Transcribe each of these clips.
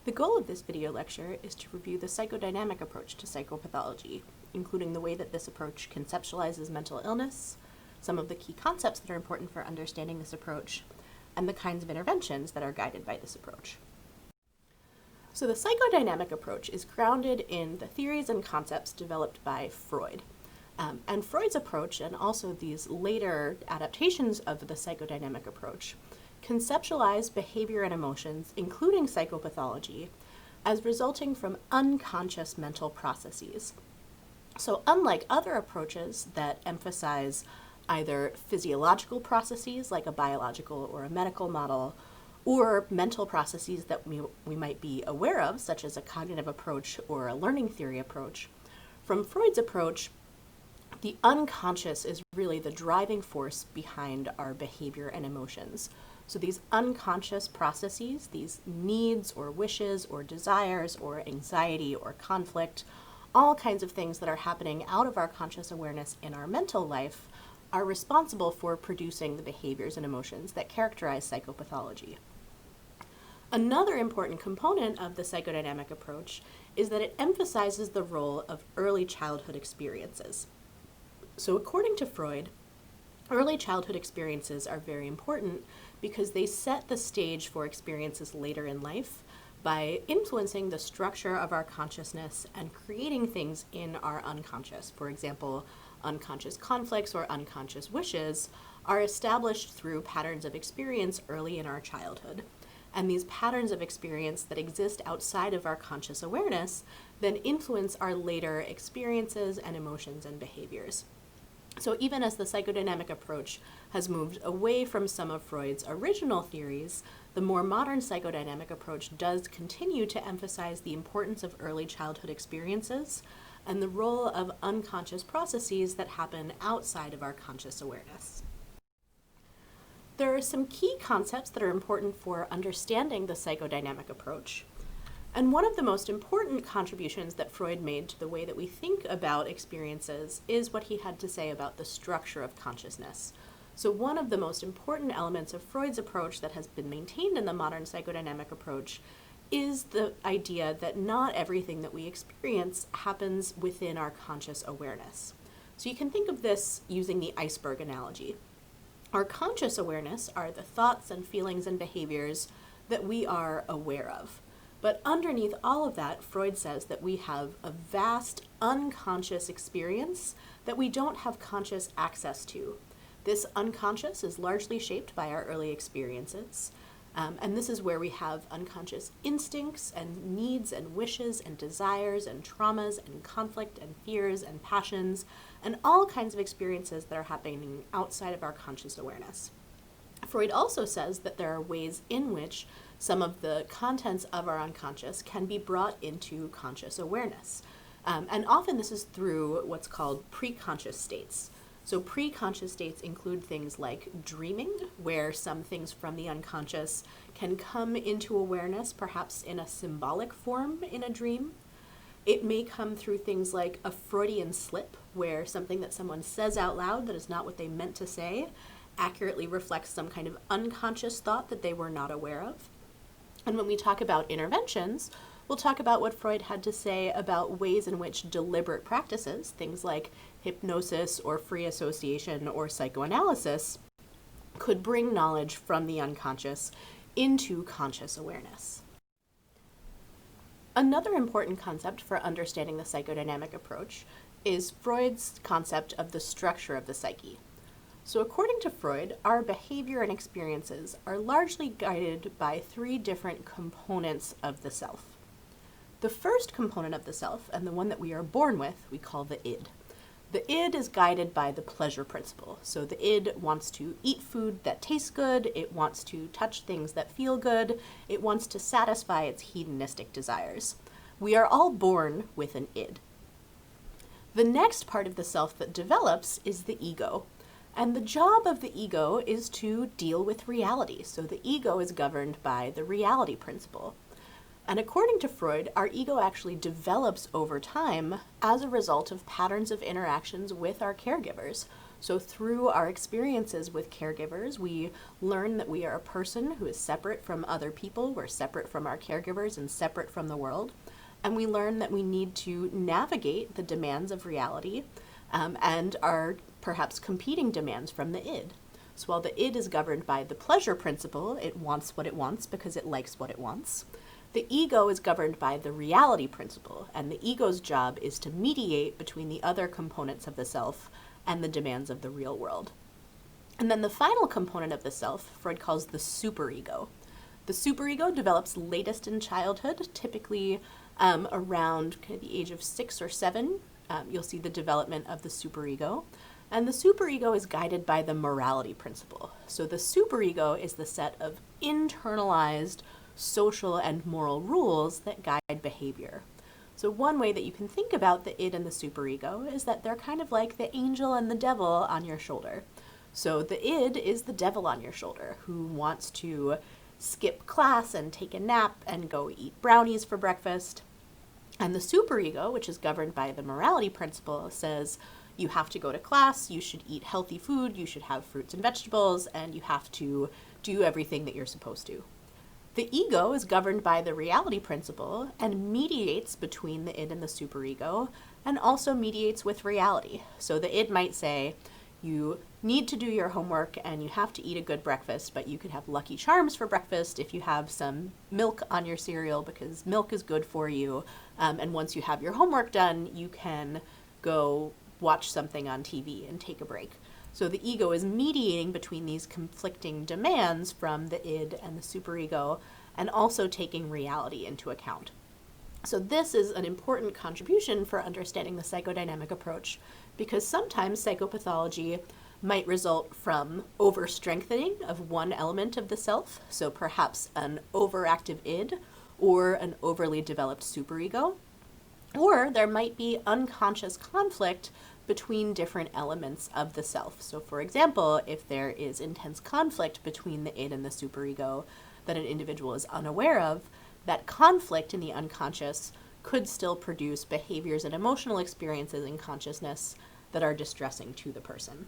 The goal of this video lecture is to review the psychodynamic approach to psychopathology, including the way that this approach conceptualizes mental illness, some of the key concepts that are important for understanding this approach, and the kinds of interventions that are guided by this approach. So the psychodynamic approach is grounded in the theories and concepts developed by Freud. And Freud's approach, and also these later adaptations of the psychodynamic approach, conceptualize behavior and emotions, including psychopathology, as resulting from unconscious mental processes. So unlike other approaches that emphasize either physiological processes, like a biological or a medical model, or mental processes that we might be aware of, such as a cognitive approach or a learning theory approach, from Freud's approach, the unconscious is really the driving force behind our behavior and emotions. So these unconscious processes, these needs or wishes or desires or anxiety or conflict, all kinds of things that are happening out of our conscious awareness in our mental life, are responsible for producing the behaviors and emotions that characterize psychopathology. Another important component of the psychodynamic approach is that it emphasizes the role of early childhood experiences. So according to Freud, early childhood experiences are very important because they set the stage for experiences later in life by influencing the structure of our consciousness and creating things in our unconscious. For example, unconscious conflicts or unconscious wishes are established through patterns of experience early in our childhood. And these patterns of experience that exist outside of our conscious awareness then influence our later experiences and emotions and behaviors. So even as the psychodynamic approach has moved away from some of Freud's original theories, the more modern psychodynamic approach does continue to emphasize the importance of early childhood experiences and the role of unconscious processes that happen outside of our conscious awareness. There are some key concepts that are important for understanding the psychodynamic approach. And one of the most important contributions that Freud made to the way that we think about experiences is what he had to say about the structure of consciousness. So one of the most important elements of Freud's approach that has been maintained in the modern psychodynamic approach is the idea that not everything that we experience happens within our conscious awareness. So you can think of this using the iceberg analogy. Our conscious awareness are the thoughts and feelings and behaviors that we are aware of. But underneath all of that, Freud says that we have a vast unconscious experience that we don't have conscious access to. This unconscious is largely shaped by our early experiences. And this is where we have unconscious instincts and needs and wishes and desires and traumas and conflict and fears and passions and all kinds of experiences that are happening outside of our conscious awareness. Freud also says that there are ways in which some of the contents of our unconscious can be brought into conscious awareness. And often this is through what's called preconscious states. So preconscious states include things like dreaming, where some things from the unconscious can come into awareness, perhaps in a symbolic form in a dream. It may come through things like a Freudian slip, where something that someone says out loud that is not what they meant to say accurately reflects some kind of unconscious thought that they were not aware of. And when we talk about interventions, we'll talk about what Freud had to say about ways in which deliberate practices, things like hypnosis or free association or psychoanalysis, could bring knowledge from the unconscious into conscious awareness. Another important concept for understanding the psychodynamic approach is Freud's concept of the structure of the psyche. So according to Freud, our behavior and experiences are largely guided by three different components of the self. The first component of the self, and the one that we are born with, we call the id. The id is guided by the pleasure principle. So the id wants to eat food that tastes good, it wants to touch things that feel good, it wants to satisfy its hedonistic desires. We are all born with an id. The next part of the self that develops is the ego. And the job of the ego is to deal with reality. So the ego is governed by the reality principle. And according to Freud, our ego actually develops over time as a result of patterns of interactions with our caregivers. So through our experiences with caregivers, we learn that we are a person who is separate from other people, we're separate from our caregivers and separate from the world. And we learn that we need to navigate the demands of reality and our perhaps competing demands from the id. So while the id is governed by the pleasure principle, it wants what it wants because it likes what it wants, the ego is governed by the reality principle, and the ego's job is to mediate between the other components of the self and the demands of the real world. And then the final component of the self, Freud calls the superego. The superego develops latest in childhood, typically around kind of the age of 6 or 7. You'll see the development of the superego. And the superego is guided by the morality principle. So the superego is the set of internalized social and moral rules that guide behavior. So one way that you can think about the id and the superego is that they're kind of like the angel and the devil on your shoulder. So the id is the devil on your shoulder who wants to skip class and take a nap and go eat brownies for breakfast. And the superego, which is governed by the morality principle, says you have to go to class, you should eat healthy food, you should have fruits and vegetables, and you have to do everything that you're supposed to. The ego is governed by the reality principle and mediates between the id and the superego, and also mediates with reality. So the id might say, you need to do your homework and you have to eat a good breakfast, but you could have Lucky Charms for breakfast if you have some milk on your cereal because milk is good for you. And once you have your homework done, you can go watch something on TV and take a break. So the ego is mediating between these conflicting demands from the id and the superego, and also taking reality into account. So this is an important contribution for understanding the psychodynamic approach, because sometimes psychopathology might result from overstrengthening of one element of the self, so perhaps an overactive id or an overly developed superego, or there might be unconscious conflict between different elements of the self. So for example, if there is intense conflict between the id and the superego that an individual is unaware of, that conflict in the unconscious could still produce behaviors and emotional experiences in consciousness that are distressing to the person.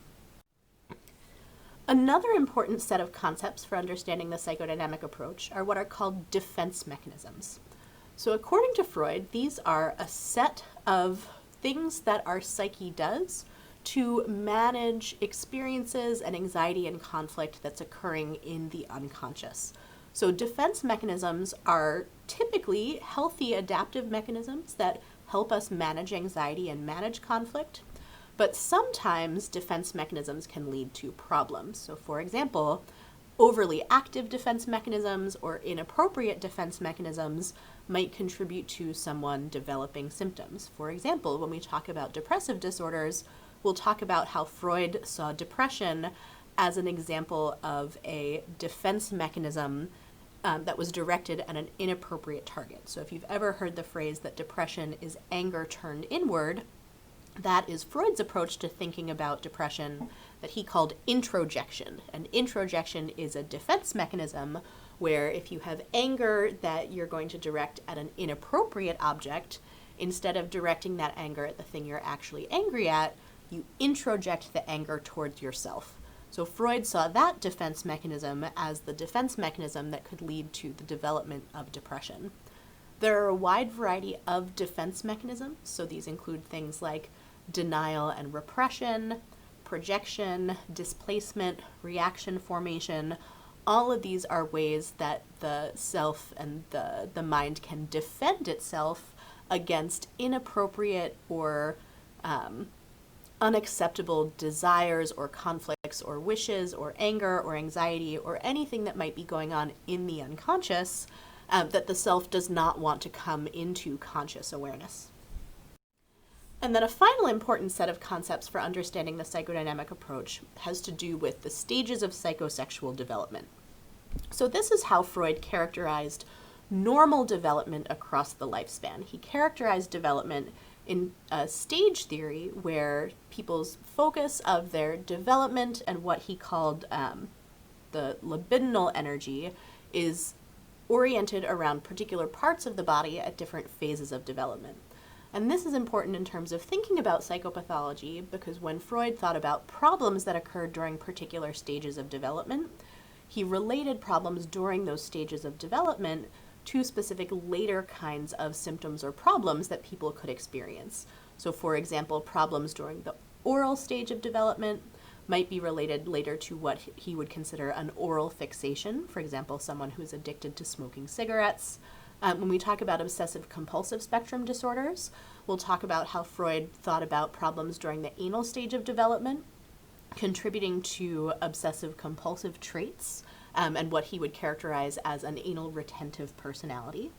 Another important set of concepts for understanding the psychodynamic approach are what are called defense mechanisms. So according to Freud, these are a set of things that our psyche does to manage experiences and anxiety and conflict that's occurring in the unconscious. So defense mechanisms are typically healthy adaptive mechanisms that help us manage anxiety and manage conflict, but sometimes defense mechanisms can lead to problems. So for example, overly active defense mechanisms or inappropriate defense mechanisms might contribute to someone developing symptoms. For example, when we talk about depressive disorders, we'll talk about how Freud saw depression as an example of a defense mechanism that was directed at an inappropriate target. So if you've ever heard the phrase that depression is anger turned inward, that is Freud's approach to thinking about depression that he called introjection. And introjection is a defense mechanism where if you have anger that you're going to direct at an inappropriate object, instead of directing that anger at the thing you're actually angry at, you introject the anger towards yourself. So Freud saw that defense mechanism as the defense mechanism that could lead to the development of depression. There are a wide variety of defense mechanisms, so these include things like denial and repression, projection, displacement, reaction formation. All of these are ways that the self and the mind can defend itself against inappropriate or unacceptable desires or conflicts or wishes or anger or anxiety or anything that might be going on in the unconscious that the self does not want to come into conscious awareness. And then a final important set of concepts for understanding the psychodynamic approach has to do with the stages of psychosexual development. So this is how Freud characterized normal development across the lifespan. He characterized development in a stage theory where people's focus of their development and what he called the libidinal energy is oriented around particular parts of the body at different phases of development. And this is important in terms of thinking about psychopathology, because when Freud thought about problems that occurred during particular stages of development, he related problems during those stages of development to specific later kinds of symptoms or problems that people could experience. So for example, problems during the oral stage of development might be related later to what he would consider an oral fixation, for example, someone who's addicted to smoking cigarettes. When we talk about obsessive compulsive spectrum disorders, we'll talk about how Freud thought about problems during the anal stage of development, contributing to obsessive compulsive traits, and what he would characterize as an anal retentive personality.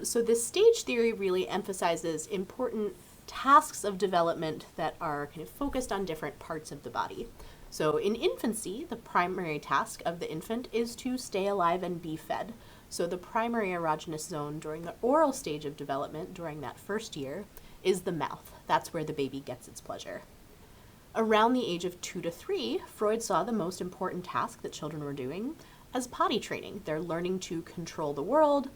So this stage theory really emphasizes important tasks of development that are kind of focused on different parts of the body. So in infancy, the primary task of the infant is to stay alive and be fed. So the primary erogenous zone during the oral stage of development, during that first year, is the mouth. That's where the baby gets its pleasure. Around the age of 2 to 3, Freud saw the most important task that children were doing as potty training. They're learning to control the world.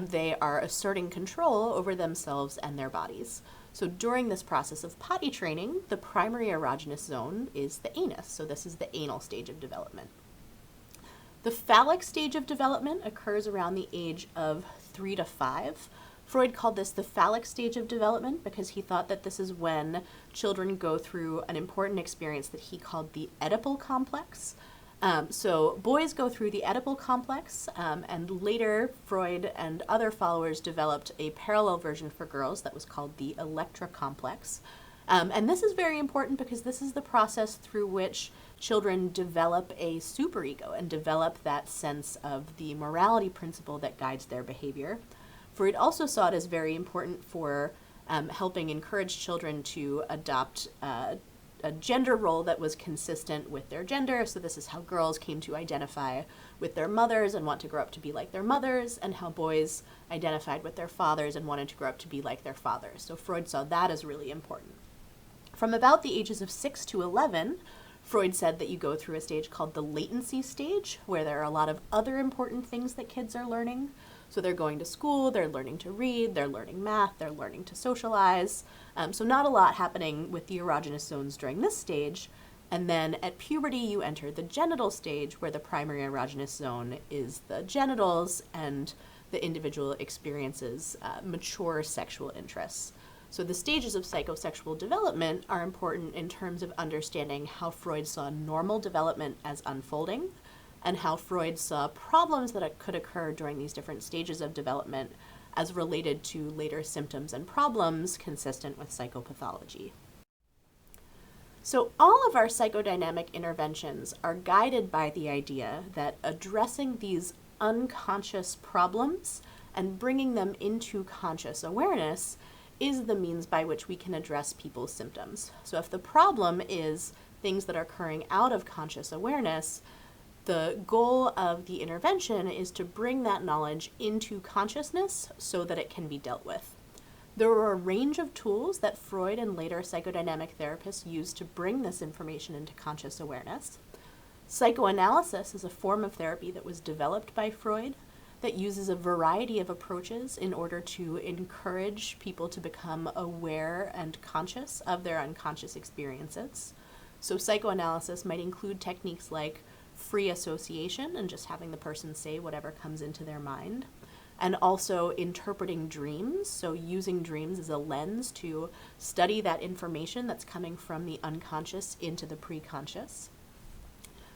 They are asserting control over themselves and their bodies. So during this process of potty training, the primary erogenous zone is the anus. So this is the anal stage of development. The phallic stage of development occurs around the age of 3 to 5. Freud called this the phallic stage of development because he thought that this is when children go through an important experience that he called the Oedipal complex. So boys go through the Oedipal complex, and later Freud and other followers developed a parallel version for girls that was called the Electra complex. And this is very important because this is the process through which children develop a superego and develop that sense of the morality principle that guides their behavior. Freud also saw it as very important for helping encourage children to adopt a gender role that was consistent with their gender. So this is how girls came to identify with their mothers and want to grow up to be like their mothers, and how boys identified with their fathers and wanted to grow up to be like their fathers. So Freud saw that as really important. From about the ages of 6 to 11, Freud said that you go through a stage called the latency stage, where there are a lot of other important things that kids are learning. So they're going to school, they're learning to read, they're learning math, they're learning to socialize. So not a lot happening with the erogenous zones during this stage. And then at puberty, you enter the genital stage, where the primary erogenous zone is the genitals and the individual experiences mature sexual interests. So the stages of psychosexual development are important in terms of understanding how Freud saw normal development as unfolding, and how Freud saw problems that could occur during these different stages of development as related to later symptoms and problems consistent with psychopathology. So all of our psychodynamic interventions are guided by the idea that addressing these unconscious problems and bringing them into conscious awareness is the means by which we can address people's symptoms. So if the problem is things that are occurring out of conscious awareness, the goal of the intervention is to bring that knowledge into consciousness so that it can be dealt with. There were a range of tools that Freud and later psychodynamic therapists used to bring this information into conscious awareness. Psychoanalysis is a form of therapy that was developed by Freud that uses a variety of approaches in order to encourage people to become aware and conscious of their unconscious experiences. So psychoanalysis might include techniques like free association and just having the person say whatever comes into their mind, and also interpreting dreams, so using dreams as a lens to study that information that's coming from the unconscious into the preconscious.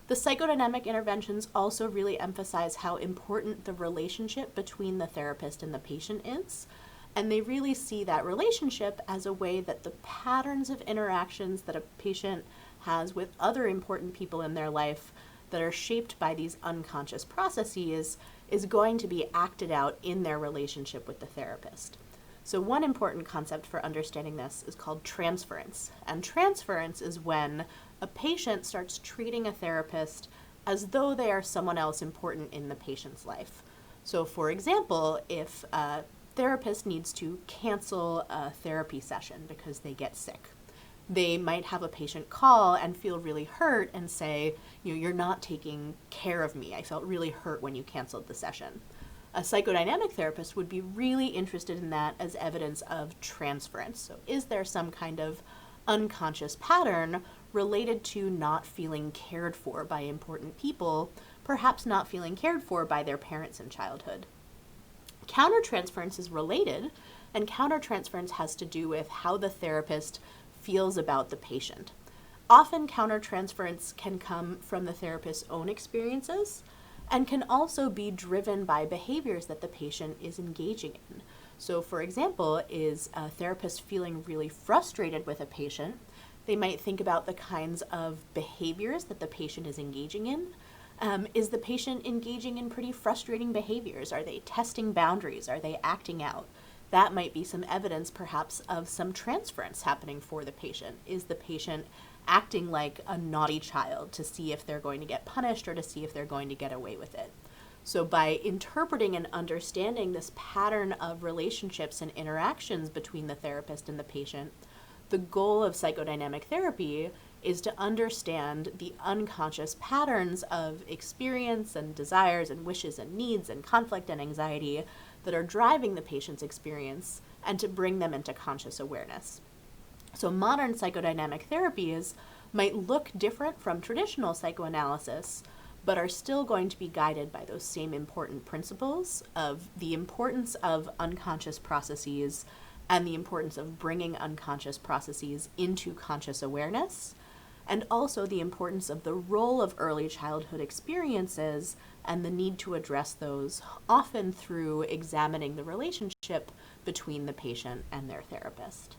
The psychodynamic interventions also really emphasize how important the relationship between the therapist and the patient is, and they really see that relationship as a way that the patterns of interactions that a patient has with other important people in their life that are shaped by these unconscious processes is going to be acted out in their relationship with the therapist. So one important concept for understanding this is called transference. And transference is when a patient starts treating a therapist as though they are someone else important in the patient's life. So for example, if a therapist needs to cancel a therapy session because they get sick, they might have a patient call and feel really hurt and say, you're not taking care of me. I felt really hurt when you canceled the session. A psychodynamic therapist would be really interested in that as evidence of transference. So is there some kind of unconscious pattern related to not feeling cared for by important people, perhaps not feeling cared for by their parents in childhood? Countertransference is related, and countertransference has to do with how the therapist feels about the patient. Often countertransference can come from the therapist's own experiences and can also be driven by behaviors that the patient is engaging in. So, for example, is a therapist feeling really frustrated with a patient, they might think about the kinds of behaviors that the patient is engaging in. Is the patient engaging in pretty frustrating behaviors? Are they testing boundaries? Are they acting out? That might be some evidence, perhaps, of some transference happening for the patient. Is the patient acting like a naughty child to see if they're going to get punished or to see if they're going to get away with it? So by interpreting and understanding this pattern of relationships and interactions between the therapist and the patient, the goal of psychodynamic therapy is to understand the unconscious patterns of experience and desires and wishes and needs and conflict and anxiety that are driving the patient's experience and to bring them into conscious awareness. So modern psychodynamic therapies might look different from traditional psychoanalysis, but are still going to be guided by those same important principles of the importance of unconscious processes and the importance of bringing unconscious processes into conscious awareness, and also the importance of the role of early childhood experiences and the need to address those, often through examining the relationship between the patient and their therapist.